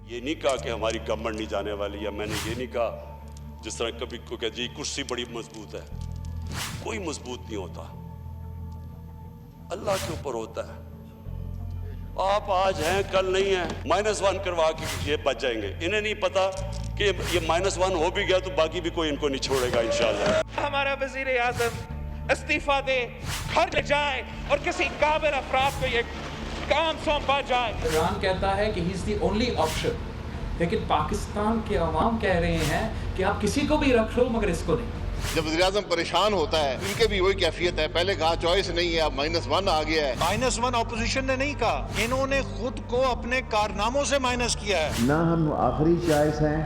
ये नहीं कहा कि हमारी गवर्नमेंट नहीं जाने वाली, या मैंने ये नहीं कहा जिस तरह कभी को कहा जी कुर्सी बड़ी मजबूत है। कोई मजबूत नहीं होता, अल्लाह के ऊपर होता है। आप आज हैं कल नहीं है, -1 करवा के ये बच जाएंगे। इन्हें नहीं पता कि ये -1 हो भी गया तो बाकी भी कोई इनको नहीं छोड़ेगा इंशाल्लाह। हमारा वजीर आजम इस्तीफा दे, घर ले जाए और किसी काबिल अफराद को ये काम सौंपा जाए। इमरान कहता है कि he is the only option, लेकिन पाकिस्तान के अवाम कह रहे हैं कि आप किसी को भी रख लो मगर इसको नहीं। जब वज़ीर-ए-आज़म परेशान होता है, इनके भी वही कैफियत है। पहले कहा चॉइस नहीं है, अब -1 आ गया है। -1 ऑपोजिशन ने नहीं कहा, इन्होंने खुद को अपने कारनामों से माइनस किया है। ना हम आखिरी चॉइस हैं,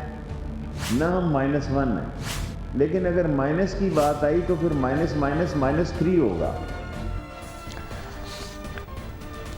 ना हम -1 हैं, लेकिन अगर माइनस की बात आई तो फिर -3 होगा।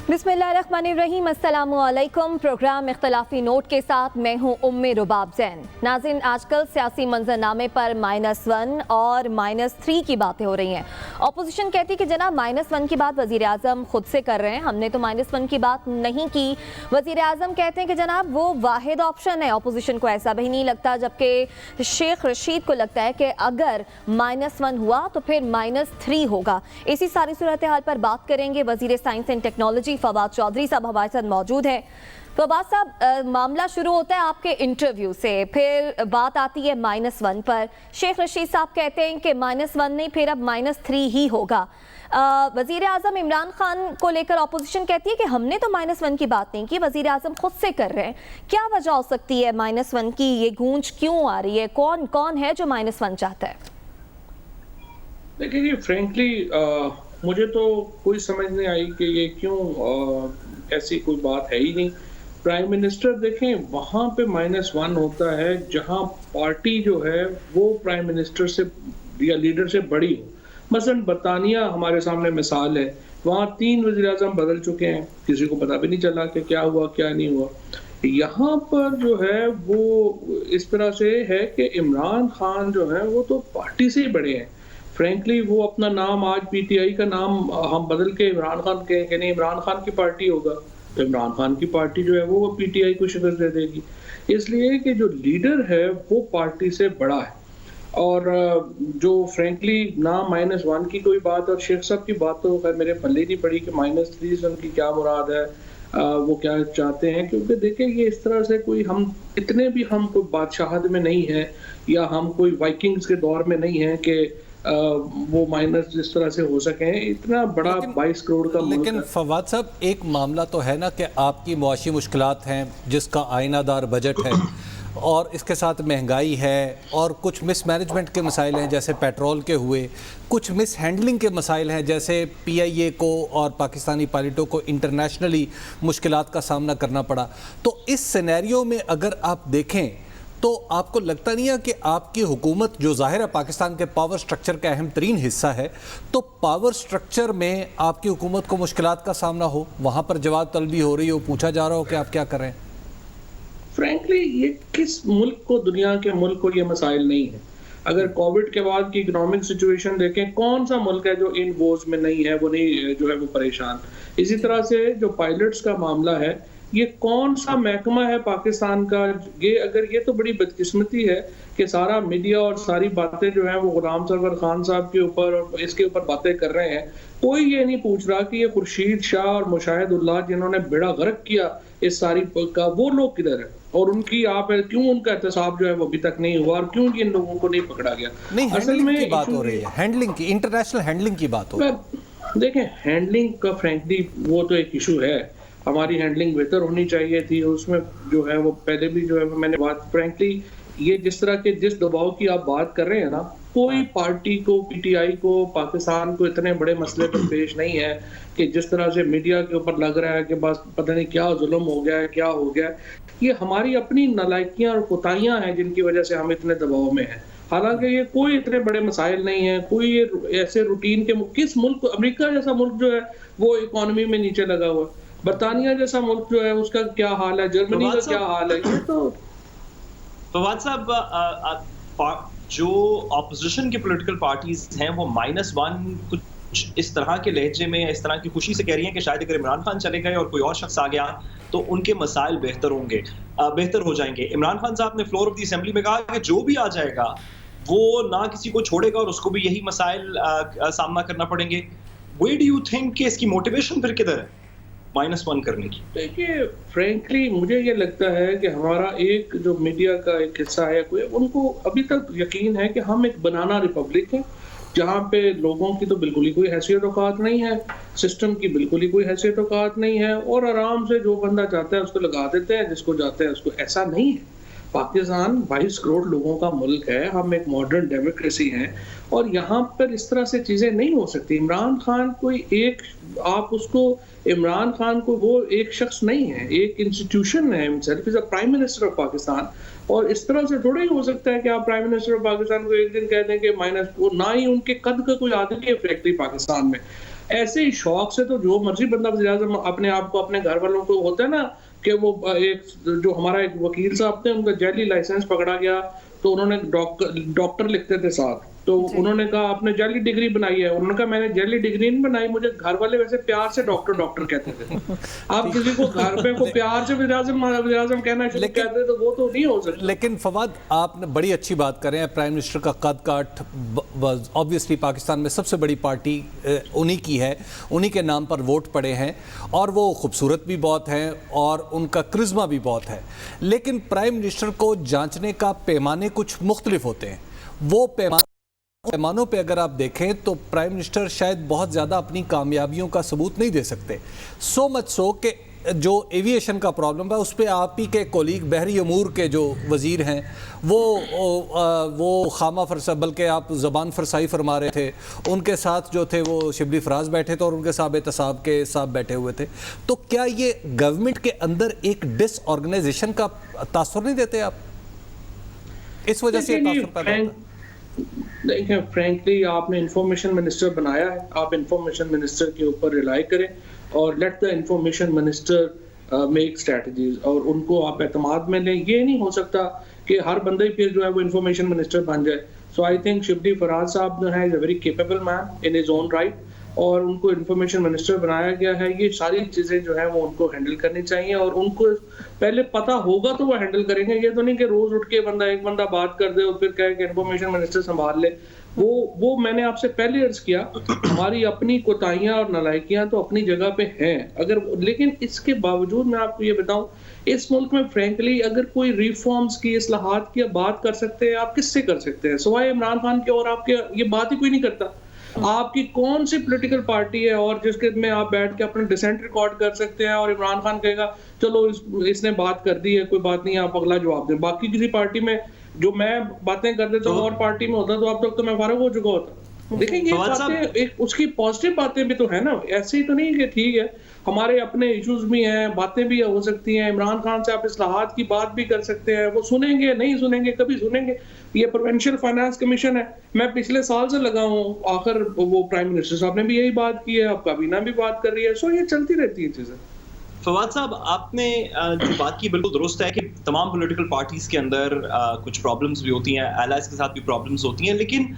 बिस्मिल्लाहिर्रहमानिर्रहीम, अस्सलामुअलैकुम। प्रोग्राम इख्तलाफी नोट के साथ मैं हूँ उम्मे रुबाब जैन। नाज़रीन, आजकल सियासी मंजरनामे पर -1 और -3 की बातें हो रही हैं। अपोजिशन कहती है कि जनाब -1 की बात वज़ीर आज़म खुद से कर रहे हैं, हमने तो -1 की बात नहीं की। वज़ीर आज़म कहते हैं कि जनाब वो वाहिद ऑप्शन है, अपोजिशन को ऐसा भी नहीं लगता, जबकि शेख रशीद को लगता है कि अगर -1 हुआ तो फिर -3 होगा। इसी सारी सूरत हाल पर बात करेंगे। वज़ीर science and technology Fawad Chaudhry साहब हमारे साथ मौजूद है। फवाद साहब, मामला शुरू होता है आपके इंटरव्यू से, फिर बात आती है -1 पर। शेख रशीद साहब कहते हैं कि -1 नहीं, फिर अब -3 ही होगा। वजीर आज़म इमरान खान को लेकर अपोजिशन कहती है कि हमने तो -1 की बात नहीं की, वजीर आज़म खुद से कर रहे हैं। क्या वजह हो सकती है -1 की? ये गूंज क्यों आ रही है? कौन कौन है जो -1 चाहता है? देखिए, फ्रेंकली मुझे तो कोई समझ नहीं आई कि ये क्यों, ऐसी कोई बात है ही नहीं। प्राइम मिनिस्टर देखें, वहाँ पे -1 होता है जहाँ पार्टी जो है वो प्राइम मिनिस्टर से या लीडर से बड़ी हो। मसलन बरतानिया हमारे सामने मिसाल है, वहाँ 3 वज़ीर आज़म बदल चुके हैं, किसी को पता भी नहीं चला कि क्या हुआ क्या नहीं हुआ। यहाँ पर जो है वो इस तरह से है कि इमरान खान जो है वो तो पार्टी से ही बड़े हैं। फ्रेंकली वो अपना नाम आज पीटीआई का नाम हम बदल के इमरान खान कहें कि नहीं इमरान खान की पार्टी होगा, तो इमरान खान की पार्टी जो है वो पीटीआई को शिकस्त दे देगी। इसलिए कि जो लीडर है वो पार्टी से बड़ा है। और जो फ्रेंकली ना -1 की कोई बात और शेख साहब की बात तो खैर मेरे पल्ले नहीं पड़ी कि -3 से उनकी क्या मुराद है, वो क्या चाहते हैं। क्योंकि देखें, ये इस तरह से कोई हम इतने भी हम कोई बादशाहत में नहीं है या हम कोई वाइकिंग्स के दौर में नहीं है कि वो माइनस जिस तरह से हो सके। इतना बड़ा 22 करोड़ का मुल्क। लेकिन फवाद साहब, एक मामला तो है ना कि आपकी मुआशी मुश्किलात हैं, जिसका आइनादार बजट है और इसके साथ महंगाई है और कुछ मिसमैनेजमेंट के मसाइल हैं जैसे पेट्रोल के हुए, कुछ मिस हैंडलिंग के मसाइल हैं जैसे PIA को और पाकिस्तानी पायलटों को इंटरनेशनली मुश्किलात का सामना करना पड़ा। तो इस सिनेरियो में अगर आप देखें तो आपको लगता नहीं है कि आपकी हुकूमत, जो ज़ाहिर है पाकिस्तान के पावर स्ट्रक्चर का अहम तरीन हिस्सा है, तो पावर स्ट्रक्चर में आपकी हुकूमत को मुश्किलात का सामना हो, वहाँ पर जवाब तलबी हो रही हो, पूछा जा रहा हो कि आप क्या कर रहे हैं? फ्रैंकली ये किस मुल्क को, दुनिया के मुल्क को ये मसाइल नहीं है। अगर कोविड के बाद की इकोनॉमिक सिचुएशन देखें, कौन सा मुल्क है जो इन वोज में नहीं है, वो नहीं जो है वो परेशान। इसी तरह से जो पायलट्स का मामला है, ये कौन सा महकमा है पाकिस्तान का, ये तो बड़ी बदकिस्मती है कि सारा मीडिया और सारी बातें जो है वो गुलाम सरवर खान साहब के ऊपर और इसके ऊपर बातें कर रहे हैं। कोई ये नहीं पूछ रहा कि ये खुर्शीद शाह और मुशाहिदुल्लाह जिन्होंने बेड़ा गर्क किया इस सारी का, वो लोग किधर है और उनकी क्यों उनका एहतसाब जो है वो अभी तक नहीं हुआ और क्यों इन लोगों को नहीं पकड़ा गया। नहीं, असल में की बात हो रही है, हैंडलिंग की, इंटरनेशनल हैंडलिंग की बात हो रही है। देखें, हैंडलिंग का फ्रेंकली वो तो एक इशू है, हमारी हैंडलिंग बेहतर होनी चाहिए थी। उसमें जो है वो पहले भी जो है मैंने बात, फ्रेंकली ये जिस तरह के जिस दबाव की आप बात कर रहे हैं ना, कोई पार्टी को, पीटीआई को, पाकिस्तान को इतने बड़े मसले पर पेश नहीं है कि जिस तरह से मीडिया के ऊपर लग रहा है कि बस पता नहीं क्या जुल्म हो गया है, क्या हो गया है। ये हमारी अपनी नालायकियां और कोताहियां हैं जिनकी वजह से हम इतने दबाव में हैं। हालांकि ये कोई इतने बड़े मसाइल नहीं है, कोई ये ऐसे रूटीन के किस मुल्क, अमेरिका जैसा मुल्क जो है वो इकोनॉमी में नीचे लगा हुआ है, बरतानिया जैसा मुल्क जो है उसका क्या हाल है, जर्मनी का क्या हाल है। ये तो फवाद साहब, जो ऑपोजिशन की पॉलिटिकल पार्टीज हैं वो -1 कुछ इस तरह के लहजे में, इस तरह की खुशी से कह रही हैं कि शायद अगर इमरान खान चले गए और कोई और शख्स आ गया तो उनके मसाइल बेहतर हो जाएंगे। इमरान खान साहब ने फ्लोर ऑफ द असेंबली में कहा कि जो भी आ जाएगा वो ना किसी को छोड़ेगा और उसको भी यही मसाइल सामना करना पड़ेंगे। Where do you think कि इसकी मोटिवेशन फिर किधर है -1 करने की? देखिए, फ्रेंकली मुझे ये लगता है कि हमारा एक जो मीडिया का एक हिस्सा है, कोई उनको अभी तक यकीन है कि हम एक बनाना रिपब्लिक हैं, जहाँ पे लोगों की तो बिल्कुल ही कोई हैसियत औकात नहीं है, सिस्टम की बिल्कुल ही कोई हैसियत औकात नहीं है, और आराम से जो बंदा चाहता है उसको लगा देते हैं, जिसको जाते हैं उसको। ऐसा नहीं है। पाकिस्तान 22 करोड़ लोगों का मुल्क है, हम एक मॉडर्न डेमोक्रेसी हैं, और यहाँ पर इस तरह से चीज़ें नहीं हो सकती। इमरान खान कोई एक, आप उसको, इमरान खान को वो एक शख्स नहीं है, एक इंस्टीट्यूशन है, himself is a prime minister of Pakistan. और इस तरह से थोड़ा ही हो सकता है कि आप प्राइम मिनिस्टर ऑफ पाकिस्तान को एक दिन कह दें कि -4, ना ही उनके कद का कोई आदमी है फ्रैंकली पाकिस्तान में। ऐसे ही शौक से तो जो मर्जी बंदा वज़ीर-ए-आज़म अपने आप को, अपने घर वालों को, होता है ना कि वो एक जो हमारा एक वकील साहब थे, उनका जाली लाइसेंस पकड़ा गया तो उन्होंने डॉक्टर लिखते थे साथ, तो उन्होंने कहा आपने जाली डिग्री बनाई है। उन्होंने कहा मैंने जाली डिग्री नहीं बनाई, मुझे घर वाले वैसे प्यार से डॉक्टर कहते थे। आप किसी को घर पे को प्यार से वज़ीर-ए-आज़म कहना शुरू कर दे तो वो तो नहीं हो सकता। लेकिन फवाद, आपने बड़ी अच्छी बात कर रहे हैं, प्राइम मिनिस्टर का कद काठ ऑब्वियसली पाकिस्तान में सबसे बड़ी पार्टी उन्हीं की है, उन्हीं के नाम पर वोट पड़े हैं, और वो खूबसूरत भी बहुत हैं और उनका क्रिज्मा भी बहुत है। लेकिन प्राइम मिनिस्टर को जांचने का पैमाने कुछ मुख्तलिफ होते हैं। वो पैमानों पे अगर आप देखें तो प्राइम मिनिस्टर शायद बहुत ज़्यादा अपनी कामयाबियों का सबूत नहीं दे सकते। सो मच सो कि जो एविएशन का प्रॉब्लम है उस पर आप ही के कोलीग बहरी अमूर के जो वज़ीर हैं वो खामा फरसा, बल्कि आप ज़बान फरसाई फरमा रहे थे, उनके साथ जो थे वो शिबली फराज बैठे थे और उनके साहब एहतसाब के साहब बैठे हुए थे। तो क्या ये गवर्नमेंट के अंदर एक डिसऑर्गेनाइजेशन का तासुर नहीं देते आप? इस वजह से तासुर पैदा होता है। देखिए, फ्रैंकली आपने इंफॉर्मेशन मिनिस्टर बनाया है, आप इंफॉर्मेशन मिनिस्टर के ऊपर रिलाई करें और let the information minister make strategies, और उनको आप एतमाद में लें। ये नहीं हो सकता कि हर बंदे फिर जो है वो इंफॉर्मेशन मिनिस्टर बन जाए। सो आई थिंक शिबली फराज साहब जो है is a very capable man in his own right, और उनको इंफॉर्मेशन मिनिस्टर बनाया गया है। ये सारी चीज़ें जो है वो उनको हैंडल करनी चाहिए, और उनको पहले पता होगा तो वो हैंडल करेंगे। ये तो नहीं कि रोज उठ के एक बंदा बात कर दे और फिर कहे कि इंफॉर्मेशन मिनिस्टर संभाल ले। वो मैंने आपसे पहले अर्ज किया, हमारी अपनी कोताहियां और नालायकियां तो अपनी जगह पे हैं, अगर, लेकिन इसके बावजूद मैं आपको ये बताऊं, इस मुल्क में फ्रैंकली अगर कोई रिफॉर्म्स की, इस्लाहात की बात कर सकते हैं, आप किससे कर सकते हैं सिवाय इमरान खान के? और आपके ये बात ही कोई नहीं करता। आपकी कौन सी पॉलिटिकल पार्टी है और जिसके में आप बैठ के अपना डिसेंट रिकॉर्ड कर सकते हैं और इमरान खान कहेगा चलो इसने बात कर दी है, कोई बात नहीं, आप अगला जवाब दें। बाकी किसी पार्टी में जो मैं बातें कर देता हूँ और पार्टी में होता तो अब तक तो मैं फारिग हो चुका होता। देखिए, ये बातें एक उसकी पॉजिटिव बातें भी तो है ना, ऐसे ही तो नहीं कि ठीक है हमारे अपने इश्यूज भी हैं, बातें भी हो सकती हैं। इमरान खान से आप इस्लाहात की बात भी कर सकते हैं, वो सुनेंगे नहीं सुनेंगे, कभी सुनेंगे। ये प्रोविंशियल फाइनेंस कमीशन है, मैं पिछले साल से लगा हूँ, आखिर वो प्राइम मिनिस्टर साहब ने भी यही बात की है, अब काबीना भी बात कर रही है। सो ये चलती रहती है चीजें। फवाद साहब, आपने जो बात की बिल्कुल दुरुस्त है कि तमाम पॉलिटिकल पार्टीज के अंदर कुछ प्रॉब्लम्स भी होती हैं, एलाइज के साथ भी प्रॉब्लम्स होती हैं, लेकिन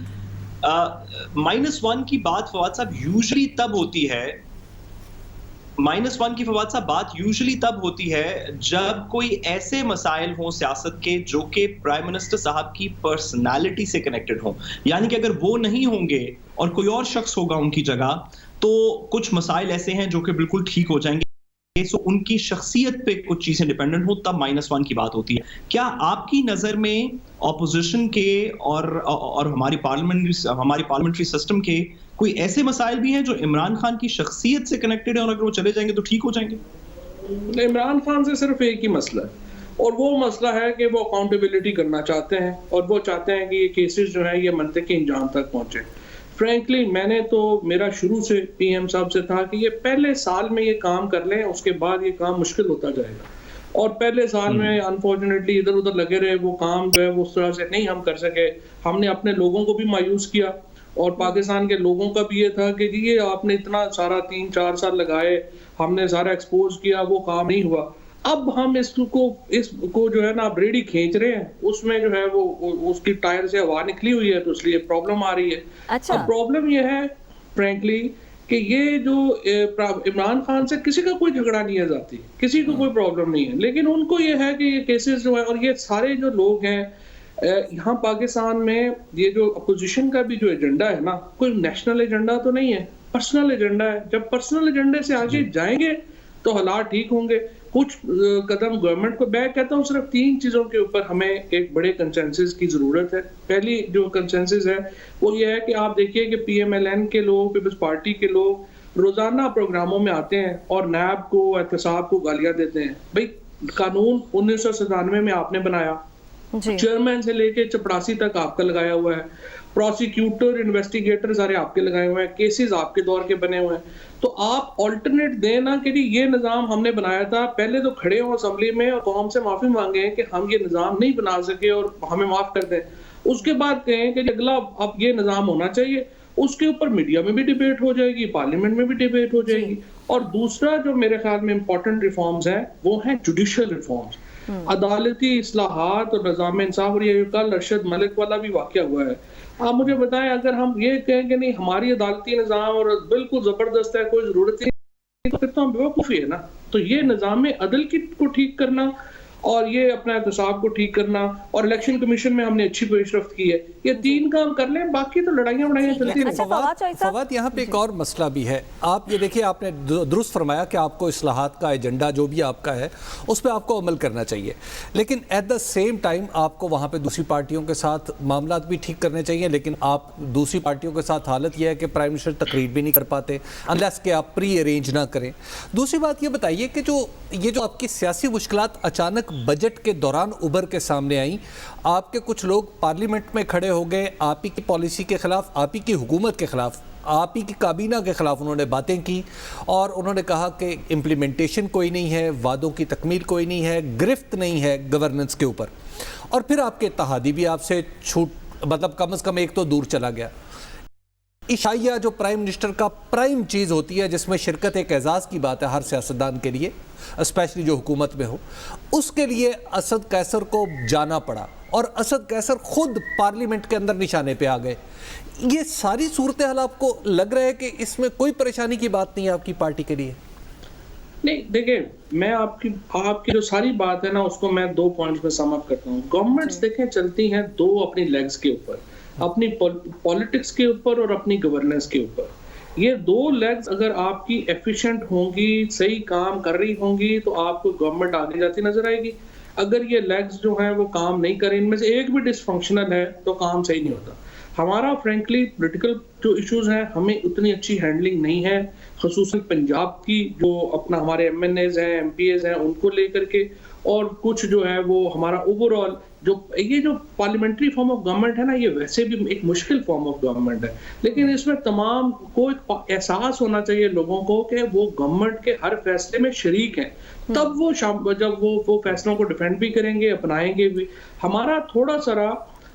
-1 की बात फवाद साहब यूजुअली तब होती है, -1 की फवाद साहब बात यूजुअली तब होती है जब कोई ऐसे मसाइल हों सियासत के जो कि प्राइम मिनिस्टर साहब की पर्सनालिटी से कनेक्टेड हों। यानी कि अगर वो नहीं होंगे और कोई और शख्स होगा उनकी जगह, तो कुछ मसाइल ऐसे हैं जो कि बिल्कुल ठीक हो जाएंगे। सो उनकी शख्सियत पे कुछ चीजें डिपेंडेंट हो, तब -1 की बात होती है। क्या आपकी नजर में ऑपोजिशन के और हमारी पार्लियामेंट्री सिस्टम के कोई ऐसे मसाइल भी हैं जो इमरान खान की शख्सियत से कनेक्टेड है और अगर वो चले जाएंगे तो ठीक हो जाएंगे? इमरान खान से सिर्फ एक ही मसला है, और वो मसला है कि वो अकाउंटेबिलिटी करना चाहते हैं, और वो चाहते हैं कि ये केसेस जो है ये मनतकी इंजाम तक पहुंचे। फ्रैंकली मैंने तो, मेरा शुरू से पीएम साहब से था कि ये पहले साल में ये काम कर लें, उसके बाद ये काम मुश्किल होता जाएगा। और पहले साल में अनफॉर्चुनेटली इधर उधर लगे रहे, वो काम जो है वो उस तरह से नहीं हम कर सके। हमने अपने लोगों को भी मायूस किया, और पाकिस्तान के लोगों का भी ये था कि जी ये आपने इतना सारा 3-4 साल लगाए, हमने सारा एक्सपोज किया, वो काम नहीं हुआ। अब हम इसको जो है ना आप रेडी खींच रहे हैं, उसमें जो है वो उसकी टायर से हवा निकली हुई है, तो इसलिए प्रॉब्लम आ रही है। अच्छा। अब प्रॉब्लम ये है फ्रैंकली कि ये जो इमरान खान से किसी का कोई झगड़ा नहीं है जाती, किसी को कोई प्रॉब्लम नहीं है, लेकिन उनको ये है कि ये केसेस जो है और ये सारे जो लोग हैं यहाँ पाकिस्तान में, ये जो अपोजिशन का भी जो एजेंडा है ना, कोई नेशनल एजेंडा तो नहीं है, पर्सनल एजेंडा है। जब पर्सनल एजेंडे से आगे जाएंगे तो हालात ठीक होंगे। कुछ कदम गवर्नमेंट को, मैं कहता हूँ सिर्फ 3 चीजों के ऊपर हमें एक बड़े कंसेंसस की जरूरत है। पहली जो कंसेंसस है वो ये है कि आप देखिए कि PMLN के लोग, पीपल्स पार्टी के लोग रोजाना प्रोग्रामों में आते हैं और नैब को, एहतसाब को गालियां देते हैं। भाई कानून 1997 में आपने बनाया, चेयरमैन से लेके चपरासी तक आपका लगाया हुआ है, प्रोसिक्यूटर, इन्वेस्टिगेटर सारे आपके लगाए हुए हैं, केसेस आपके दौर के बने हुए हैं, तो आप ऑल्टरनेट दें ना कि ये निज़ाम हमने बनाया था, पहले तो खड़े हो असेंबली में और कौम से माफी मांगे कि हम ये निज़ाम नहीं बना सके और हमें माफ कर दें, उसके बाद कहें कि अगला अब ये निज़ाम होना चाहिए। उसके ऊपर मीडिया में भी डिबेट हो जाएगी, पार्लियामेंट में भी डिबेट हो जाएगी। और दूसरा जो मेरे ख्याल में इंपॉर्टेंट रिफॉर्म्स हैं वो हैं जुडिशियल रिफॉर्म्स, अदालती इस्लाहात और निज़ाम इंसाफ। और ये कल अरशद मलिक वाला भी वाकया हुआ है। आप मुझे बताएं, अगर हम ये कहें कि नहीं हमारी अदालती निज़ाम और बिल्कुल जबरदस्त है, कोई जरूरत नहीं, तो फिर तो हम बेवकूफ़ी है ना। तो ये निज़ाम अदल को ठीक करना और ये अपना एहतसाब को ठीक करना और इलेक्शन कमीशन में हमने अच्छी पेशरफ्त की है, ये 3 काम कर लें, बाकी तो लड़ाइयाँ चलती हैं। फवाद, यहाँ पे एक और मसला भी है। आप ये देखिए, आपने दुरुस्त फरमाया कि आपको इस्लाहात का एजेंडा जो भी आपका है उस पर आपको अमल करना चाहिए, लेकिन एट द सेम टाइम आपको वहाँ पे दूसरी पार्टियों के साथ मामला भी ठीक करने चाहिए। लेकिन आप दूसरी पार्टियों के साथ हालत यह है कि प्राइम मिनिस्टर तकरीर भी नहीं कर पाते अनलेस कि आप प्री अरेंज ना करें। दूसरी बात ये बताइए कि ये जो आपकी सियासी मुश्किलात अचानक बजट के दौरान उभर के सामने आई, आपके कुछ लोग पार्लियामेंट में खड़े हो गए, आप ही की पॉलिसी के खिलाफ, आप ही की हुकूमत के खिलाफ, आप ही की काबीना के खिलाफ उन्होंने बातें की और उन्होंने कहा कि इम्प्लीमेंटेशन कोई नहीं है, वादों की तकमील कोई नहीं है, गिरफ्त नहीं है गवर्नेंस के ऊपर। और फिर आपके इत्तेहादी भी आपसे मतलब कम से कम एक तो दूर चला गया। इशाइया जो प्राइम मिनिस्टर का प्राइम चीज़ होती है, जिसमें शिरकत एक एजाज़ की बात है हर सियासतदान के लिए, स्पेशली जो हुकूमत में हो, उसके लिए असद कैसर को जाना पड़ा और असद कैसर खुद पार्लियामेंट के अंदर निशाने पे आ गए। ये सारी सूरत हाल आपको लग रहा है कि इसमें कोई परेशानी की बात नहीं है आपकी पार्टी के लिए? नहीं, देखिए, मैं आपकी जो सारी बात है ना, उसको मैं 2 पॉइंट्स में सम अप करता हूँ। गवर्नमेंट्स देखें चलती हैं 2 अपनी लेग्स के ऊपर, अपनी पॉलिटिक्स के ऊपर और अपनी गवर्नेंस के ऊपर। ये 2 लेग्स अगर आपकी एफिशिएंट होंगी, सही काम कर रही होंगी, तो आपको गवर्नमेंट आगे जाती नजर आएगी। अगर ये लेग्स जो हैं वो काम नहीं करें, इनमें से एक भी डिसफंक्शनल है, तो काम सही नहीं होता। हमारा फ्रेंकली पॉलिटिकल जो इश्यूज हैं, हमें उतनी अच्छी हैंडलिंग नहीं है, खुसूसन पंजाब की जो अपना हमारे MNAs हैं, MPAs हैं, उनको लेकर के, और कुछ जो है वो हमारा ओवरऑल ये जो पार्लियामेंट्री फॉर्म ऑफ गवर्नमेंट है ना, ये वैसे भी एक मुश्किल फॉर्म ऑफ गवर्नमेंट है, लेकिन इसमें तमाम को एक एहसास होना चाहिए लोगों को कि वो गवर्नमेंट के हर फैसले में शरीक हैं, तब वो जब वो फैसलों को डिफेंड भी करेंगे, अपनाएंगे भी। हमारा थोड़ा सा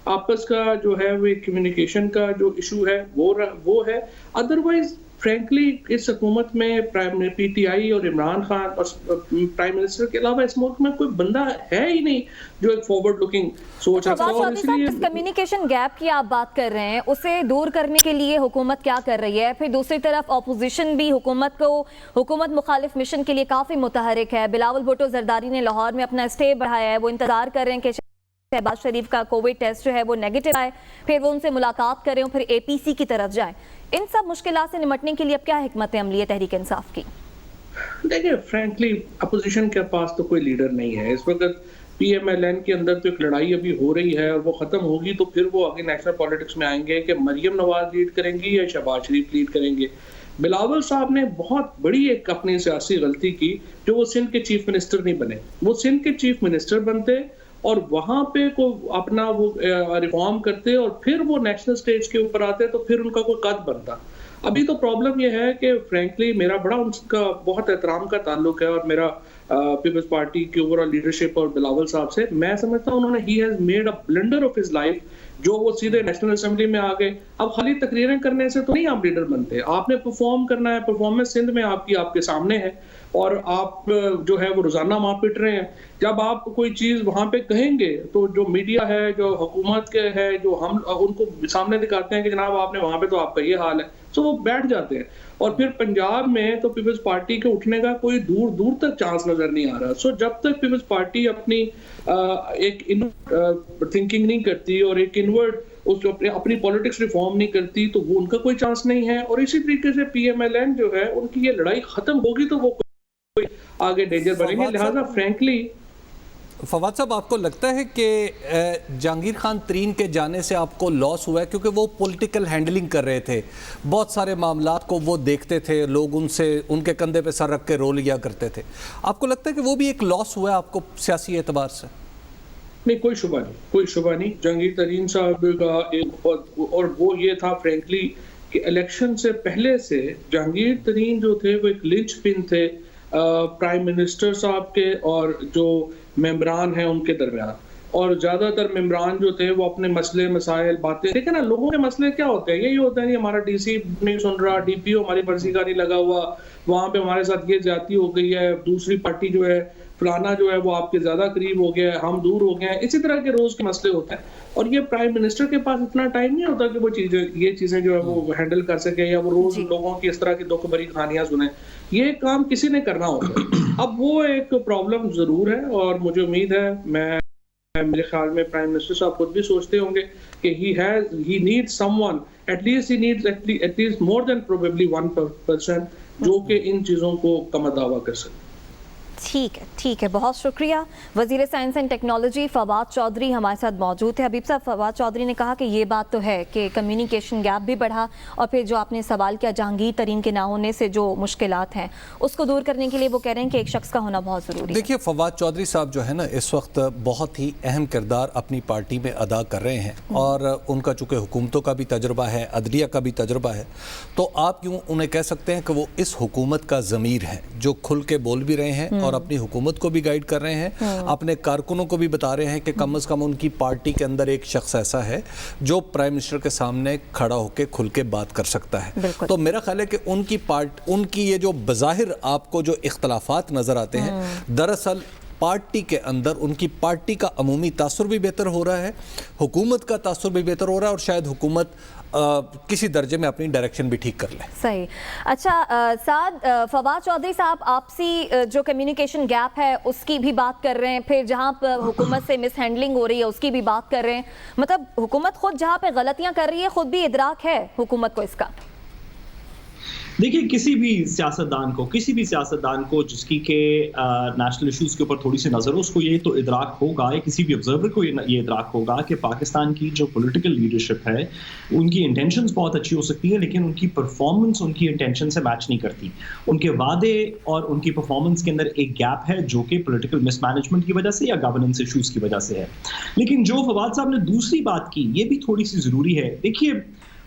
आपस का जो है वो कम्युनिकेशन का जो इशू है वो है। अदरवाइज फ्रैंकली इस हुकूमत में PTI और इमरान खान और प्राइम मिनिस्टर के अलावा इस मुल्क में कोई बंदा है ही नहीं जो एक फॉरवर्ड लुकिंग सोच रखता है। और इसलिए कम्युनिकेशन गैप की आप बात कर रहे हैं, उसे दूर करने के लिए हुकूमत क्या कर रही है? फिर दूसरी तरफ ऑपोजिशन भी हुकूमत मुखालिफ मिशन के लिए काफी मुतहरिक है। बिलावल भुट्टो जरदारी ने लाहौर में अपना स्टे बढ़ाया है, वो इंतजार कर रहे हैं कि शहबाज शरीफ का कोविड टेस्ट जो है वो नेगेटिव आए, फिर वो उनसे मुलाकात करें और फिर APC की तरफ जाएं। इन सब मुश्किलात से निपटने के लिए अब क्या हिकमत अमली है तहरीक इंसाफ की? देखिए, फ्रैंकली अपोजिशन के पास तो कोई लीडर नहीं है इस वक्त। PMLN के अंदर तो एक लड़ाई अभी हो रही है और वो खत्म होगी तो फिर वो आगे नेशनल पॉलिटिक्स में आएंगे कि मरियम नवाज लीड करेंगी या शहबाज शरीफ लीड करेंगे। बिलावल साहब ने बहुत बड़ी एक अपनी सियासी गलती की जो वो सिंध के चीफ मिनिस्टर नहीं बने। वो सिंध के चीफ मिनिस्टर बनते और वहां पे को अपना वो रिफॉर्म करते और फिर वो नेशनल स्टेज के ऊपर आते तो फिर उनका कोई कद बनता। अभी तो प्रॉब्लम ये है कि फ्रैंकली मेरा बड़ा उनका बहुत एहतराम का ताल्लुक है और मेरा पीपल्स पार्टी की ओवरऑल लीडरशिप और बिलावल साहब से मैं समझता हूँ उन्होंने he has made a blunder of his life जो वो सीधे नेशनल असेंबली में आ गए। अब खाली तकरीरें करने से तो नहीं आप लीडर बनते, आपने परफॉर्म करना है। परफॉर्मेंस सिंध में आपके सामने है और आप जो है वो रोजाना वहां पिट रहे हैं। जब आप कोई चीज वहां पे कहेंगे तो जो मीडिया है, जो हुकूमत के है, जो हम उनको सामने दिखाते हैं कि जनाब आपने वहां पे तो आपका ये हाल है, तो वो बैठ जाते हैं। और फिर पंजाब में तो पीपल्स पार्टी के उठने का कोई दूर दूर तक चांस नजर नहीं आ रहा। सो जब तक पीपल्स पार्टी अपनी एक थिंकिंग नहीं करती और एक इनवर्ड अपनी पॉलिटिक्स रिफॉर्म नहीं करती तो वो उनका कोई चांस नहीं है। और इसी तरीके से PMLN जो है उनकी ये लड़ाई खत्म होगी तो वो आगे डेंजर बनेंगे। लिहाजा फ्रैंकली फवाद साहब, आपको लगता है कि जहांगीर खान तरीन के जाने से आपको लॉस हुआ है, क्योंकि वो पॉलिटिकल हैंडलिंग कर रहे थे, बहुत सारे मामलात को वो देखते थे, लोग उनके कंधे पे सर रख के रो लिया करते थे। आपको लगता है कि वो भी एक लॉस हुआ है आपको सियासी एतबार से? नहीं, कोई शुबा नहीं। जहांगीर तरीन साहब का एक और वो ये था फ्रैंकली कि इलेक्शन से पहले से जहांगीर तरीन जो थे वो एक लिंच पिन थे प्राइम मिनिस्टर साहब के और जो मेंबरान हैं उनके दरमियान। और ज्यादातर मेंबरान जो थे वो अपने मसले मसाइल बातें, देखिए ना, लोगों के मसले क्या होते हैं, यही होता है कि हमारा DC नहीं सुन रहा, DPO हमारी मर्जी का नहीं लगा हुआ, वहां पे हमारे साथ ये ज्यादती हो गई है, दूसरी पार्टी जो है फलाना जो है वो आपके ज्यादा करीब हो गया है, हम दूर हो गए हैं। इसी तरह के रोज के मसले होते हैं और ये प्राइम मिनिस्टर के पास इतना टाइम नहीं होता कि वो ये चीजें जो है वो हैंडल कर सके या वो रोज लोगों की इस तरह की दुख भरी कहानियां सुने। ये काम किसी ने करना होता है। अब वो एक प्रॉब्लम जरूर है और मुझे उम्मीद है, मेरे ख्याल में प्राइम मिनिस्टर साहब खुद भी सोचते होंगे कि he needs someone, at least more than probably 1% जो कि इन चीजों को कमदावा कर सके। ठीक है, बहुत शुक्रिया। वज़ीर science and technology Fawad Chaudhry हमारे साथ मौजूद है। हबीब साहब, फवाद चौधरी ने कहा कि ये बात तो है कि कम्युनिकेशन गैप भी बढ़ा और फिर जो आपने सवाल किया जहांगीर तरीन के ना होने से जो मुश्किलात हैं उसको दूर करने के लिए वो कह रहे हैं कि एक शख्स का होना बहुत ज़रूरी है। देखिए, फवाद चौधरी साहब जो है ना इस वक्त बहुत ही अहम किरदार अपनी पार्टी में अदा कर रहे हैं और उनका चूँकि हुकूमतों का भी तजुर्बा है, अदलिया का भी तजुर्बा है, तो आप यूँ उन्हें कह सकते हैं कि वो इस हुकूमत का ज़मीर है जो खुल के बोल भी रहे हैं और अपनी हुकूमत को भी गाइड कर रहे हैं, अपने कारकुनों को भी बता रहे हैं कि कम से कम उनकी पार्टी के अंदर एक शख्स ऐसा है जो प्राइम मिनिस्टर के सामने खड़ा होकर खुल के बात कर सकता है। तो मेरा ख्याल है कि उनकी ये जो बज़ाहिर आपको जो इख्तलाफात नजर आते हैं, दरअसल पार्टी के अंदर उनकी पार्टी का अमूमी तासुर भी बेहतर हो रहा है, हुकूमत का तासुर भी बेहतर हो रहा है और शायद हुकूमत किसी दर्जे में अपनी डायरेक्शन भी ठीक कर ले। सही। अच्छा साद, फवाद चौधरी साहब आपसी जो कम्युनिकेशन गैप है उसकी भी बात कर रहे हैं, फिर जहां पर हुकूमत से मिस हैंडलिंग हो रही है उसकी भी बात कर रहे हैं। मतलब हुकूमत खुद जहां पे गलतियां कर रही है खुद भी इदराक है हुकूमत को इसका। देखिए, किसी भी सियासतदान को जिसकी के नेशनल इश्यूज के ऊपर थोड़ी सी नजर हो, उसको ये तो इदराक होगा, किसी भी ऑब्जर्वर को ये इदराक होगा कि पाकिस्तान की जो पॉलिटिकल लीडरशिप है उनकी इंटेंशंस बहुत अच्छी हो सकती है लेकिन उनकी परफॉर्मेंस उनकी इंटेंशन से मैच नहीं करती। उनके वादे और उनकी परफॉर्मेंस के अंदर एक गैप है जो कि पॉलिटिकल मिसमैनेजमेंट की वजह से या गवर्नेंस इश्यूज की वजह से है। लेकिन जो फवाद साहब ने दूसरी बात की, ये भी थोड़ी सी जरूरी है। देखिए,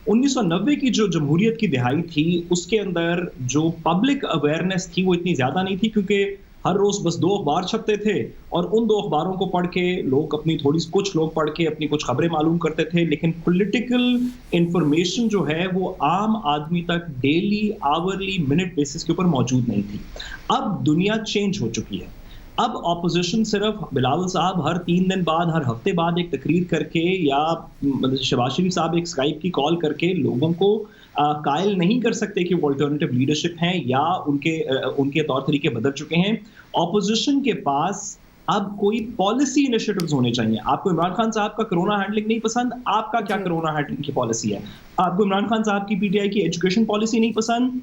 1990 की जो जमहूरियत की दिहाई थी उसके अंदर जो पब्लिक अवेयरनेस थी वो इतनी ज्यादा नहीं थी क्योंकि हर रोज बस 2 अखबार छपते थे और उन 2 अखबारों को पढ़ के लोग कुछ लोग पढ़ के अपनी कुछ खबरें मालूम करते थे, लेकिन पॉलिटिकल इंफॉर्मेशन जो है वो आम आदमी तक डेली, आवरली, मिनट बेसिस के ऊपर मौजूद नहीं थी। अब दुनिया चेंज हो चुकी है। अब ऑपोजिशन सिर्फ बिलावल साहब हर 3 दिन बाद, हर हफ्ते बाद एक तकरीर करके या शहबाज शरीफ साहब एक स्काइप की कॉल करके लोगों को कायल नहीं कर सकते कि वो अल्टरनेटिव लीडरशिप हैं या उनके तौर तरीके बदल चुके हैं। ऑपोजिशन के पास अब कोई पॉलिसी इनिशिएटिव्स होने चाहिए। आपको इमरान खान साहब का कोरोना हैंडलिंग नहीं पसंद, आपका क्या कोरोना हैंडलिंग की पॉलिसी है? आपको इमरान खान साहब की PTI की एजुकेशन पॉलिसी नहीं पसंद,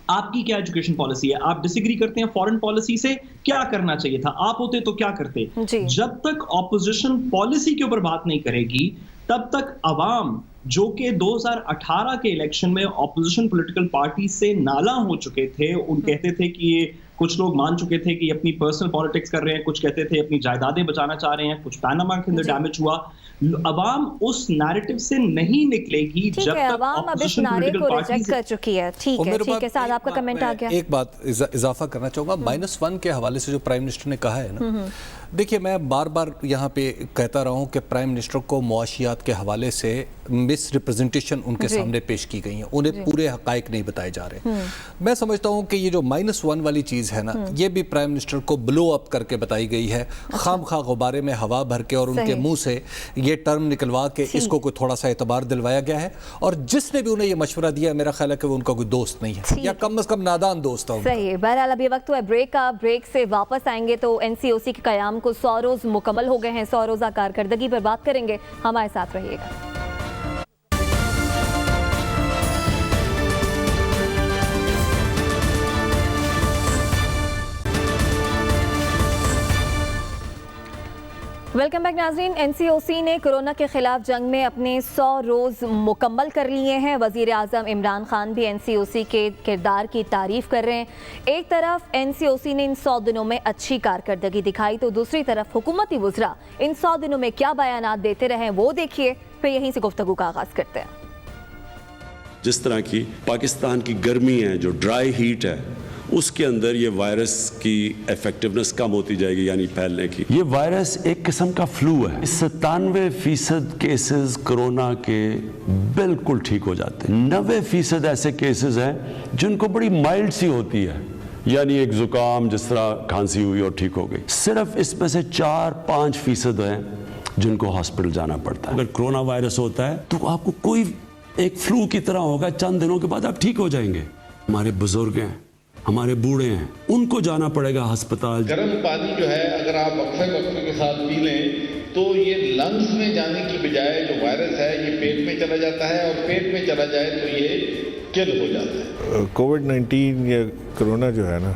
आपकी क्या एजुकेशन पॉलिसी है? आप डिसएग्री करते हैं फॉरेन पॉलिसी से, क्या करना चाहिए था? आप होते तो क्या करते? जब तक ऑपोजिशन पॉलिसी के ऊपर बात नहीं करेगी तब तक अवाम जो कि 2018 के इलेक्शन में ऑपोजिशन पॉलिटिकल पार्टी से नाला हो चुके थे, उन कहते थे कि ये कुछ लोग मान चुके थे कि अपनी पर्सनल पॉलिटिक्स कर रहे हैं, कुछ कहते थे अपनी जायदादें बचाना चाह रहे हैं, कुछ पैनामा के अंदर डैमेज हुआ। अवाम उस नैरेटिव से नहीं निकलेगी जब तक अवाम अब इस नारे को रिजेक्ट कर चुकी है। ठीक है साद, आपका कमेंट आ गया। एक बात इजाफा करना चाहूँगा, -1 के हवाले से जो प्राइम मिनिस्टर ने कहा है ना, देखिए मैं बार बार यहाँ पे कहता रहा हूँ कि प्राइम मिनिस्टर को मुआशियात के हवाले से मिस रिप्रेजेंटेशन उनके सामने पेश की गई है, उन्हें पूरे हकायक नहीं बताए जा रहे। मैं समझता हूँ कि ये जो -1 वाली चीज़ है ना, ये भी प्राइम मिनिस्टर को ब्लो अप करके बताई गई है, खाम खा गुब्बारे में हवा भर के और उनके मुंह से ये टर्म निकलवा के इसको कोई थोड़ा सा एतबार दिलवाया गया है। और जिसने भी उन्हें ये मशवरा दिया, मेरा ख्याल है कि वो उनका कोई दोस्त नहीं है, या कम से कम नादान दोस्त है। सही। बहरहाल अभी वक्त हुआ ब्रेक का, ब्रेक से वापस आएंगे तो NCOC के क़याम को 100 रोज़ मुकम्मल हो गए हैं, 100 रोज़ा कारकर्दगी पर बात करेंगे, हमारे साथ रहिएगा। वेलकम बैक नाज़रीन। NCOC ने कोरोना के खिलाफ जंग में अपने 100 रोज़ मुकम्मल कर लिए हैं। वज़ीर आज़म इमरान खान भी NCOC के किरदार की तारीफ़ कर रहे हैं। एक तरफ NCOC ने इन 100 दिनों में अच्छी कारकर्दगी दिखाई, तो दूसरी तरफ हुकूमती वुज़रा इन 100 दिनों में क्या बयानात देते रहे वो देखिए, फिर यहीं से गुफ्तगू का आगाज़ करते हैं। जिस तरह की पाकिस्तान की गर्मी है, जो ड्राई हीट है, उसके अंदर ये वायरस की इफेक्टिवनेस कम होती जाएगी, यानी फैलने की। ये वायरस एक किस्म का फ्लू है। 97% केसेस कोरोना के बिल्कुल ठीक हो जाते हैं। 90% ऐसे केसेस हैं जिनको बड़ी माइल्ड सी होती है, यानी एक जुकाम जिस तरह खांसी हुई और ठीक हो गई। सिर्फ इसमें से 4-5% हैं जिनको हॉस्पिटल जाना पड़ता है। अगर कोरोना वायरस होता है तो आपको कोई एक फ्लू की तरह होगा, चंद दिनों के बाद आप ठीक हो जाएंगे। हमारे बुजुर्ग हैं, हमारे बूढ़े हैं, उनको जाना पड़ेगा अस्पताल। गर्म पानी जो है अगर आप वक्फे के साथ पी लें तो ये लंग्स में जाने की बजाय जो वायरस है ये पेट में चला जाता है, और पेट में चला जाए तो ये किल हो जाता है। कोविड-19 या कोरोना जो है ना,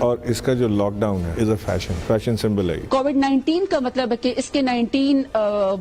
और इसका जो लॉकडाउन है इज अ फैशन सिंबल है। कोविड-19 का मतलब है कि इसके 19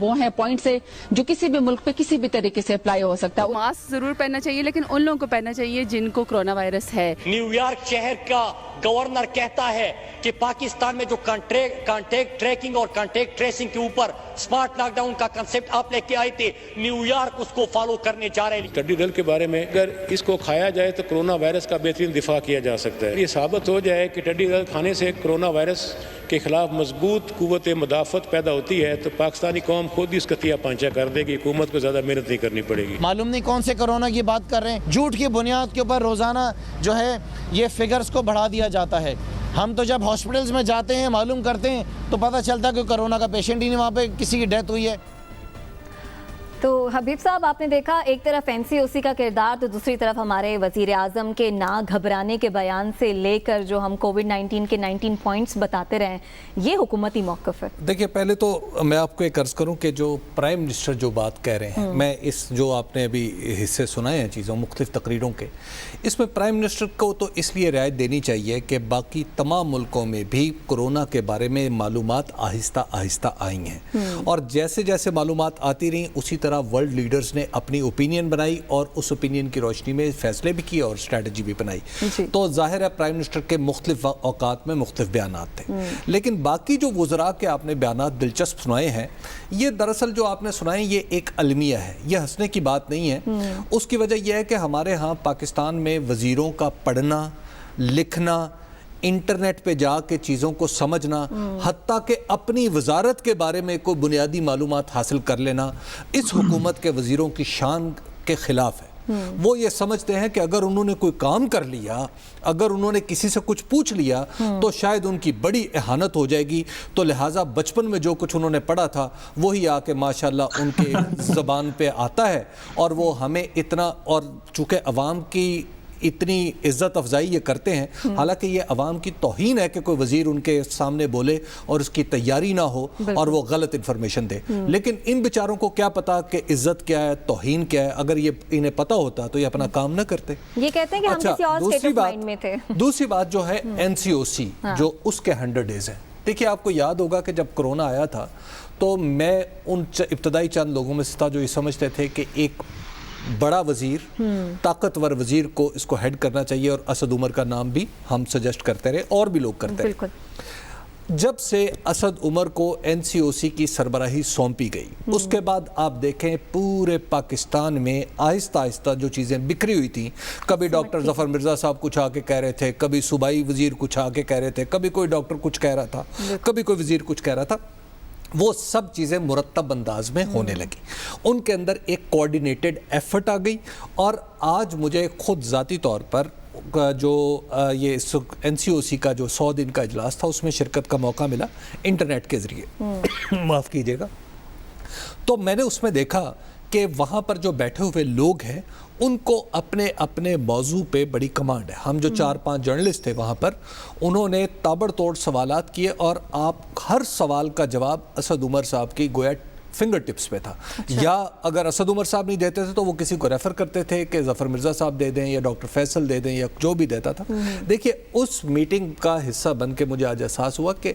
वो हैं पॉइंट्स है जो किसी भी मुल्क पे किसी भी तरीके से अप्लाई हो सकता है। मास्क जरूर पहनना चाहिए, लेकिन उन लोगों को पहनना चाहिए जिनको कोरोना वायरस है। न्यूयॉर्क शहर का गवर्नर कहता है कि पाकिस्तान में जो कॉन्टेक्ट ट्रैकिंग और कॉन्टेक्ट ट्रेसिंग के ऊपर स्मार्ट लॉकडाउन का कंसेप्ट आप लेके आए थे, न्यूयॉर्क उसको फॉलो करने जा रहे हैं। टिड्डी दल के बारे में अगर इसको खाया जाए तो कोरोना वायरस का बेहतरीन दिफा किया जा सकता है। ये साबित हो जाए कि टिड्डी दल खाने से कोरोना वायरस के खिलाफ मजबूत कुव्वत मुदाफत पैदा होती है, तो पाकिस्तानी कौम खुद ही इसका तिया पांचा कर देगी, हुकूमत को ज्यादा मेहनत नहीं करनी पड़ेगी। मालूम नहीं कौन से कोरोना की बात कर रहे हैं, झूठ की बुनियाद के ऊपर रोजाना जो है ये फिगर्स को बढ़ा दिया जाता है। हम तो जब हॉस्पिटल्स में जाते हैं मालूम करते हैं तो पता चलता है कि कोरोना का पेशेंट ही नहीं, वहाँ पे किसी की डेथ हुई है। तो हबीब साहब, आपने देखा एक तरफ NCOC का किरदार, तो दूसरी तरफ हमारे वज़ीर आज़म के ना घबराने के बयान से लेकर जो हम कोविड-19 के 19 पॉइंट्स बताते रहे, ये हुकूमती मौक़िफ़ है। देखिए, पहले तो मैं आपको एक अर्ज़ करूं कि जो प्राइम मिनिस्टर जो बात कह रहे हैं, मैं इस जो आपने अभी हिस्से सुनाए हैं चीज़ों मुख्तलिफ़ तकरीरों के, इसमें प्राइम मिनिस्टर को तो इसलिए रियायत देनी चाहिए कि बाकी तमाम मुल्कों में भी कोरोना के बारे में मालूमात आहिस्ता आहिस्ता आई हैं, और जैसे जैसे मालूमात आती रहीं उसी तरह वर्ल्ड लीडर्स ने अपनी ओपिनियन बनाई और उस ओपिनियन की रोशनी में फैसले भी किए और स्ट्रैटेजी भी बनाई। तो जाहिर है प्राइम मिनिस्टर के मुख्तलिफ औकात में मुख्तलिफ बयानात थे, लेकिन बाकी जो वज़रा के आपने बयानात दिलचस्प सुनाए हैं, ये दरअसल जो आपने सुनाए ये एक अलमिया है, ये हंसने की बात नहीं है। उसकी वजह यह है कि हमारे यहाँ पाकिस्तान में वज़ीरों का पढ़ना लिखना, इंटरनेट पे जाके चीज़ों को समझना, हत्ता के अपनी वजारत के बारे में कोई बुनियादी मालूमात हासिल कर लेना, इस हुकूमत के वज़ीरों की शान के ख़िलाफ़ है। वो ये समझते हैं कि अगर उन्होंने कोई काम कर लिया, अगर उन्होंने किसी से कुछ पूछ लिया तो शायद उनकी बड़ी एहानत हो जाएगी, तो लिहाजा बचपन में जो कुछ उन्होंने पढ़ा था वही आके माशाल्लाह उनके ज़बान पे आता है, और वो हमें इतना, और चूँकि अवाम की इतनी इज्जत अफजाई ये करते हैं, हालांकि ये अवाम की तौहीन है कि कोई वज़ीर उनके सामने बोले और उसकी तैयारी ना हो और वो गलत इन्फॉर्मेशन दे। लेकिन इन बेचारों को क्या पता कि इज्जत क्या है, तौहीन क्या है। अगर ये इन्हें पता होता तो ये अपना काम ना करते। ये कहते हैं कि हम किसी और स्टेट ऑफ माइंड में थे। दूसरी बात जो है NCOC जो उसके 100 डेज है। देखिए, आपको याद होगा कि जब कोरोना आया था तो मैं उन इब्तदाई चंद लोगों में से था जो ये समझते थे कि एक बड़ा वजीर, ताकतवर वजीर को इसको हेड करना चाहिए और असद उमर का नाम भी हम सजेस्ट करते रहे और भी लोग करते रहे। जब से असद उमर को एनसीओसी की सरबराही सौंपी गई उसके बाद आप देखें पूरे पाकिस्तान में आहिस्ता आहिस्ता जो चीज़ें बिखरी हुई थी, कभी डॉक्टर जफर मिर्ज़ा साहब कुछ आके कह रहे थे, कभी सूबाई वजीर कुछ आके कह रहे थे, कभी कोई डॉक्टर कुछ कह रहा था, कभी कोई वजीर कुछ कह रहा था, वो सब चीज़ें मुरत्तब अंदाज में होने लगी। उनके अंदर एक कोऑर्डिनेटेड एफर्ट आ गई और आज मुझे खुद ज़ाती तौर पर जो ये एनसीओसी का जो 100 दिन का इजलास था उसमें शिरकत का मौका मिला इंटरनेट के ज़रिए, माफ़ कीजिएगा। तो मैंने उसमें देखा कि वहाँ पर जो बैठे हुए लोग हैं उनको अपने अपने मौजू पे बड़ी कमांड है। हम जो 4-5 जर्नलिस्ट थे वहाँ पर, उन्होंने ताबड़तोड़ सवालात किए और आप हर सवाल का जवाब असद उमर साहब की गोया फिंगर टिप्स पे था। अच्छा। या अगर असद उमर साहब नहीं देते थे तो वो किसी को रेफ़र करते थे कि जफ़र मिर्ज़ा साहब दे दें या डॉक्टर फैसल दे दें या जो भी देता था। देखिए उस मीटिंग का हिस्सा बन के मुझे आज एहसास हुआ कि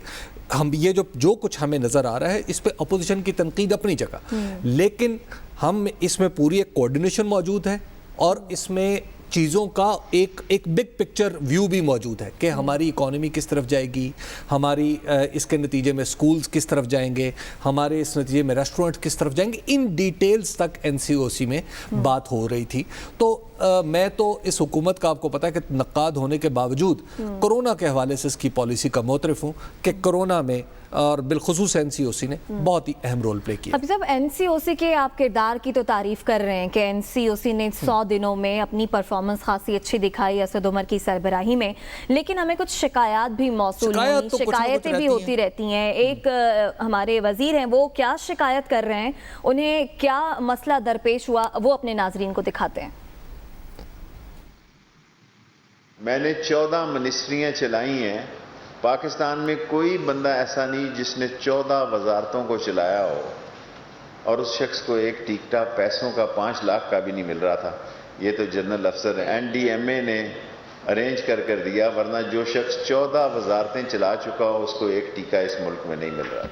हम ये जो कुछ हमें नज़र आ रहा है इस पे अपोजिशन की तनकीद अपनी जगह, लेकिन हम इसमें पूरी एक कोऑर्डिनेशन मौजूद है और इसमें चीज़ों का एक बिग पिक्चर व्यू भी मौजूद है कि हमारी इकॉनमी किस तरफ जाएगी, हमारी इसके नतीजे में स्कूल्स किस तरफ जाएंगे, हमारे इस नतीजे में रेस्टोरेंट किस तरफ जाएंगे, इन डिटेल्स तक एनसीओसी में बात हो रही थी। तो मैं तो इस हुकूमत का, आपको पता है कि नक्काद होने के बावजूद कोरोना के हवाले से इसकी पॉलिसी का मोतरफ हूँ कि कोरोना में और बिलखुसूस एनसीओसी ने बहुत ही अहम रोल प्ले किया। अब जब एनसीओसी के आप किरदार की तो तारीफ कर रहे हैं कि एनसीओसी ने 100 दिनों में अपनी परफॉर्मेंस खासी अच्छी दिखाई असद उमर की सरबराही में, लेकिन हमें कुछ शिकायत भी मौसूल हुई, शिकायतें भी होती रहती हैं। एक हमारे वजीर हैं, वो क्या शिकायत कर रहे हैं, उन्हें क्या मसला दरपेश हुआ, वो अपने नाजरीन को दिखाते हैं। मैंने 14 मिनिस्ट्रियाँ चलाई हैं। पाकिस्तान में कोई बंदा ऐसा नहीं जिसने 14 वजारतों को चलाया हो और उस शख्स को एक टिकटा पैसों का 5 लाख का भी नहीं मिल रहा था। ये तो जनरल अफसर एनडीएमए ने अरेंज कर दिया, वरना जो शख्स 14 वजारतें चला चुका हो उसको एक टीका इस मुल्क में नहीं मिल रहा।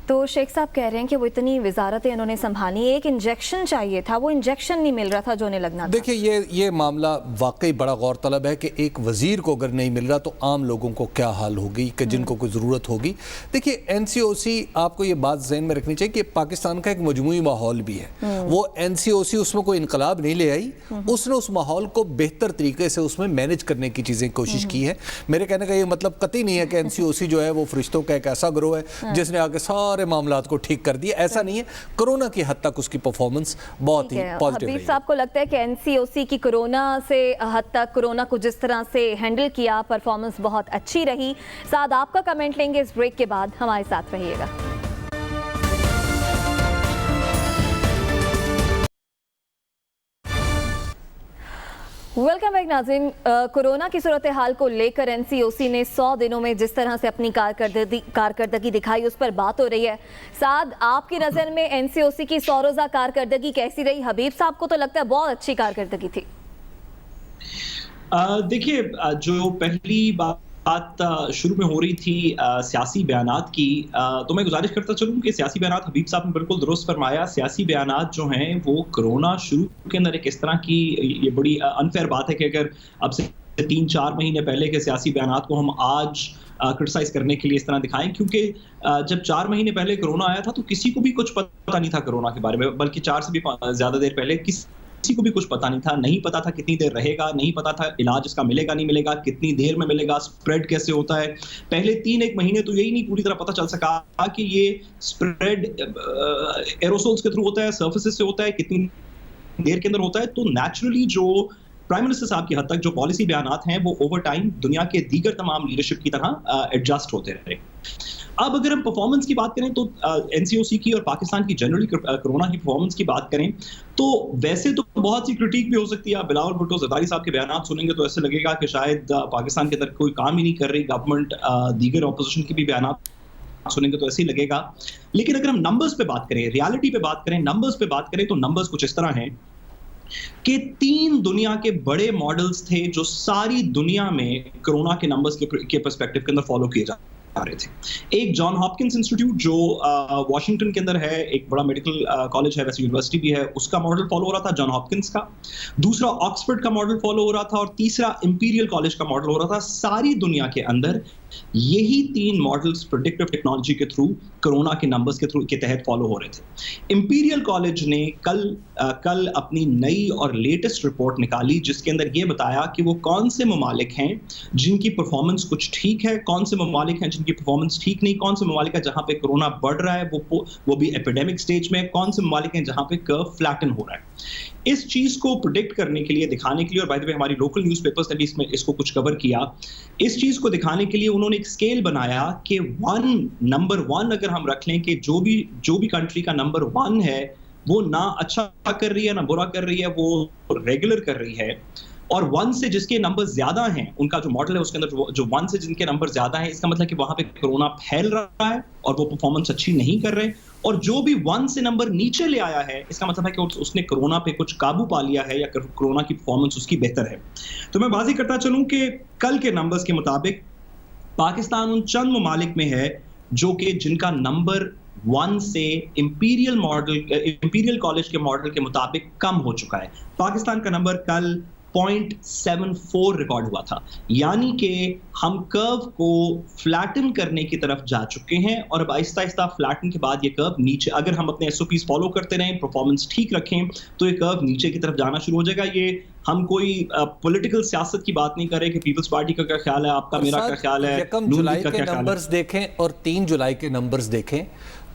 तो शेख साहब कह रहे हैं कि वो इतनी वजारतें इन्होंने संभाली, एक इंजेक्शन चाहिए था, वो इंजेक्शन नहीं मिल रहा था जो उन्हें लगना था। देखिए ये मामला वाकई बड़ा गौर तलब है कि एक वजीर को अगर नहीं मिल रहा तो आम लोगों को क्या हाल होगी कि जिनको कोई ज़रूरत होगी। देखिए एनसीओसी, आपको ये बात ज़हन में रखनी चाहिए कि पाकिस्तान का एक मजमूई माहौल भी है। वो एनसीओसी उसमें कोई इनकलाब नहीं ले आई, उसने उस माहौल को बेहतर तरीके से उसमें मैनेज करने की चीज़ें कोशिश की है। मेरे कहने का ये मतलब कतई नहीं है कि एनसीओसी जो है वो फरिश्तों का एक ऐसा ग्रोह है जिसने आके सारे मामलात को ठीक कर दिया, ऐसा नहीं है। कोरोना की हद तक उसकी परफॉर्मेंस बहुत ही पॉजिटिव रही। हबीब साहब को लगता है कि एनसीओसी की कोरोना से हद तक, कोरोना को जिस तरह से हैंडल किया, परफॉर्मेंस बहुत अच्छी रही। साद आपका कमेंट लेंगे इस ब्रेक के बाद, हमारे साथ रहिएगा। वेलकम बैक नाज़रीन। कोरोना की सूरत हाल को लेकर एनसीओसी ने 100 दिनों में जिस तरह से अपनी कारकर्दगी दिखाई उस पर बात हो रही है। साद, आपकी नज़र में एनसीओसी की 100 रोज़ा कारकर्दगी कैसी रही? हबीब साहब को तो लगता है बहुत अच्छी कारकर्दगी थी। देखिए, जो पहली बात शुरू में हो रही थी सियासी बयानात की, तो मैं गुजारिश करता चलूँ कि सियासी बयानात, हबीब साहब ने बिल्कुल दुरुस्त फरमाया, सियासी बयानात जो हैं वो कोरोना शुरू के अंदर एक इस तरह की, ये बड़ी अनफेयर बात है कि अगर अब से 3-4 महीने पहले के सियासी बयानात को हम आज क्रिटिसाइज करने के लिए इस तरह दिखाएं, क्योंकि जब 4 महीने पहले कोरोना आया था तो किसी को भी कुछ पता नहीं था कोरोना के बारे में, बल्कि 4 से भी ज़्यादा देर पहले किसी को भी कुछ पता नहीं था। नहीं पता था कितनी देर रहेगा, नहीं पता था इलाज इसका मिलेगा नहीं मिलेगा, कितनी देर में मिलेगा, स्प्रेड कैसे होता है। पहले 3-1 महीने तो यही नहीं पूरी तरह पता चल सका कि ये स्प्रेड एरोसोल्स के थ्रू होता है, सर्फेसेस से होता है, कितनी देर के अंदर होता है। तो नेचुरली जो प्राइम मिनिस्टर साहब की हद तक जो पॉलिसी बयानात हैं वो ओवर टाइम दुनिया के दीगर तमाम लीडरशिप की तरह एडजस्ट होते रहे। अब अगर हम परफॉर्मेंस की बात करें तो एनसीओसी की और पाकिस्तान की जनरली कोरोना की परफॉर्मेंस की बात करें तो वैसे तो बहुत सी क्रिटिक भी हो सकती है। आप बिलावल भुट्टो ज़रदारी साहब के बयानात सुनेंगे तो ऐसे लगेगा कि शायद पाकिस्तान के अंदर कोई काम ही नहीं कर रही गवर्नमेंट, दीगर ऑपोजिशन के भी बयानात सुनेंगे तो ऐसे ही लगेगा। लेकिन अगर हम नंबर्स पे बात करें, रियलिटी पे बात करें, नंबर्स पे बात करें तो नंबर्स कुछ इस तरह हैं कि 3 दुनिया के बड़े मॉडल्स थे जो सारी दुनिया में कोरोना के नंबर्स के पर्सपेक्टिव के अंदर फॉलो किए जाते रहे थे। एक जॉन हॉपकिंस इंस्टीट्यूट जो वॉशिंगटन के अंदर है, एक बड़ा मेडिकल कॉलेज है, वैसे यूनिवर्सिटी भी है, उसका मॉडल फॉलो हो रहा था जॉन हॉपकिंस का। दूसरा ऑक्सफोर्ड का मॉडल फॉलो हो रहा था और तीसरा इंपीरियल कॉलेज का मॉडल हो रहा था। सारी दुनिया के अंदर यही 3 मॉडल्स प्रेडिक्टिव टेक्नोलॉजी के थ्रू, कोरोना के नंबर्स के तहत फॉलो हो रहे थे। इंपीरियल कॉलेज ने कल अपनी नई और लेटेस्ट रिपोर्ट निकाली जिसके अंदर ये बताया कि वो कौन से ममालिक हैं जिनकी परफॉर्मेंस कुछ ठीक है, कौन से ममालिक हैं जिनकी परफॉर्मेंस ठीक नहीं, कौन से ममालिक है जहां पे कोरोना बढ़ रहा है वो भी एपिडेमिक स्टेज में, कौन से ममालिक हैं जहां पे कर्व फ्लैटन हो रहा है। इस चीज को प्रेडिक्ट करने के लिए, दिखाने के लिए, और बाय द वे हमारी लोकल न्यूज़पेपर्स ने भी इसको कुछ कवर किया, इस चीज को दिखाने के लिए उन्होंने एक स्केल बनाया कि नंबर 1 अगर हम रख लें कि जो भी कंट्री का नंबर 1 है वो ना अच्छा कर रही है ना बुरा कर रही है, वो रेगुलर कर रही है, और 1 से जिसके नंबर ज्यादा हैं, उनका जो मॉडल है उसके अंदर जो 1 से जिनके नंबर ज्यादा हैं, इसका मतलब कि वहां पे कोरोना फैल रहा है और वो परफॉर्मेंस अच्छी नहीं कर रहे। और जो भी 1 से नंबर नीचे ले आया है, इसका मतलब है कि उसने कोरोना पे कुछ काबू पा लिया है या कोरोना की परफॉर्मेंस उसकी बेहतर है। तो मैं वाज़ेह करता चलूं कि कल के नंबर्स के मुताबिक पाकिस्तान उन चंद ममालिक में है जो कि जिनका नंबर 1 से इंपीरियल कॉलेज के मॉडल के मुताबिक कम हो चुका है। पाकिस्तान का नंबर कल 0.74 रिकॉर्ड हुआ था, यानी कि हम कर्व को फ्लैटन करने की तरफ जा चुके हैं और अब आहिस्ता आहिस्ता फ्लैटन के बाद ये कर्व नीचे, अगर हम अपने SOPs फॉलो करते रहें, परफॉर्मेंस ठीक रखें, तो ये कर्व नीचे की तरफ जाना शुरू हो जाएगा। ये हम कोई पॉलिटिकल सियासत की बात नहीं कर रहे कि पीपल्स पार्टी का क्या ख्याल है, आपका मेरा क्या ख्याल है, 1 जुलाई के नंबर्स देखें और 3 जुलाई के नंबर्स देखें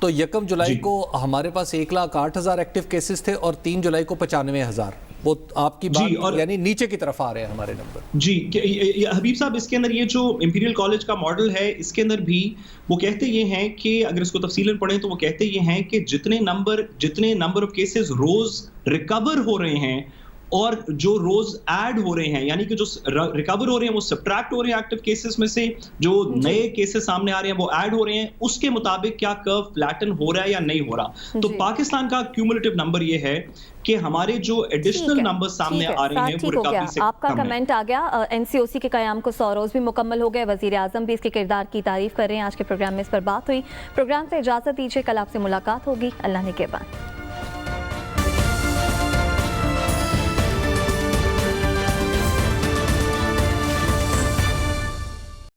तो 1 जुलाई को हमारे पास 1,08,000 एक्टिव केसेस थे और 3 जुलाई को 95,000। वो आपकी बात यानी नीचे की तरफ आ रहे हैं हमारे नंबर। जी हबीब साहब, इसके अंदर ये जो इंपीरियल कॉलेज का मॉडल है, इसके अंदर भी वो कहते ये हैं कि अगर इसको तफसीलन पढ़ें तो वो कहते ये हैं कि जितने नंबर ऑफ केसेस रोज रिकवर हो रहे हैं और जो रोज ऐड हो रहे हैं, यानी कि जो रिकवर हो रहे हैं वो सब्ट्रैक्ट हो रहे हैं एक्टिव केसेस में से, जो नए केसेस सामने आ रहे हैं वो ऐड हो रहे हैं, उसके मुताबिक क्या कर्व फ्लैटन हो रहा है या नहीं हो रहा। तो पाकिस्तान का क्यूमुलेटिव नंबर ये है कि हमारे जो एडिशनल नंबर सामने आ रहे हैं वो रिकवरी से आपका कमेंट आ गया। NCOC के क़याम को 100 रोज भी मुकम्मल हो गए, वज़ीर आज़म भी इसके किरदार की तारीफ कर रहे हैं। आज के प्रोग्राम में इस पर बात हुई। प्रोग्राम से इजाज़त दीजिए, कल आपसे मुलाकात होगी। अल्लाह ने के बाद।